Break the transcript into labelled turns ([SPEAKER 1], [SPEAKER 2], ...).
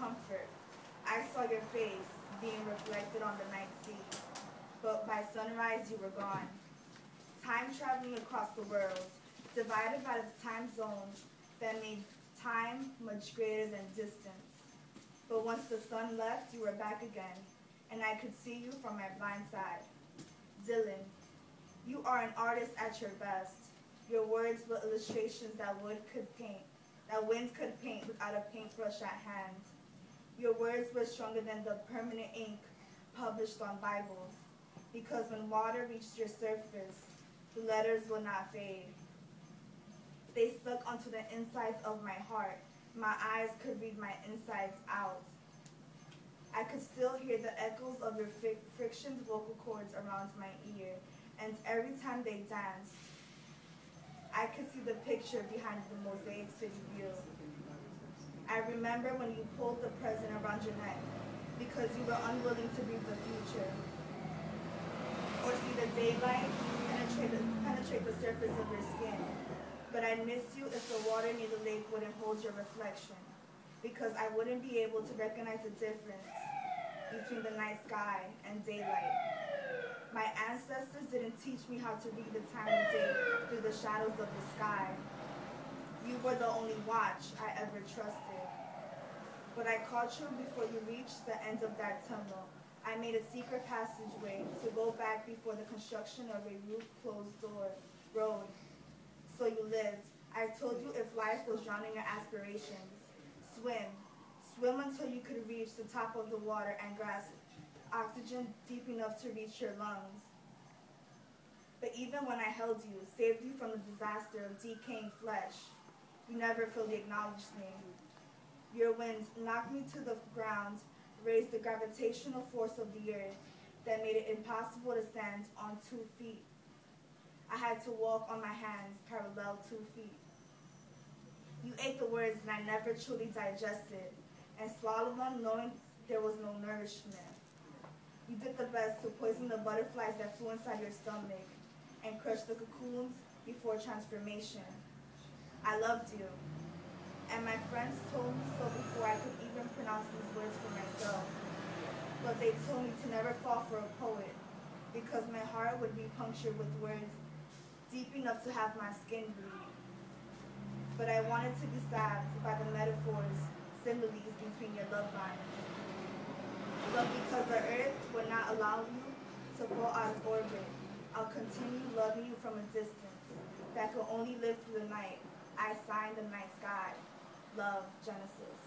[SPEAKER 1] comfort. I saw your face being reflected on the night sea, but by sunrise you were gone. Time traveling across the world, divided by the time zones that made time much greater than distance. But once the sun left, you were back again, and I could see you from my blind side. Dylan, you are an artist at your best. Your words were illustrations that wind could paint without a paintbrush at hand. Your words were stronger than the permanent ink published on Bibles, because when water reached your surface, the letters will not fade. They stuck onto the insides of my heart. My eyes could read my insides out. I could still hear the echoes of your friction's vocal cords around my ear, and every time they danced, I could see the picture behind the mosaic city view. I remember when you pulled the present around your neck because you were unwilling to breathe the future or see the daylight penetrate the surface of your skin. But I'd miss you if the water near the lake wouldn't hold your reflection, because I wouldn't be able to recognize the difference between the night sky and daylight. My ancestors didn't teach me how to read the time of day through the shadows of the sky. You were the only watch I ever trusted. But I caught you before you reached the end of that tunnel. I made a secret passageway to go back before the construction of a roof-closed road. So you lived. I told you if life was drowning your aspirations, swim. Swim until you could reach the top of the water and grasp oxygen deep enough to reach your lungs. But even when I held you, saved you from the disaster of decaying flesh, you never fully acknowledged me. Your winds knocked me to the ground, raised the gravitational force of the earth that made it impossible to stand on 2 feet. I had to walk on my hands parallel 2 feet. You ate the words and I never truly digested, and swallowed them knowing there was no nourishment. You did the best to poison the butterflies that flew inside your stomach and crush the cocoons before transformation. I loved you, and my friends told me so before I could even pronounce these words for myself. But they told me to never fall for a poet, because my heart would be punctured with words deep enough to have my skin bleed. But I wanted to be stabbed by the metaphors, similes between your love lines. But because the earth would not allow you to fall out of orbit, I'll continue loving you from a distance that could only live through the night. I signed the night sky. Love, Genesis.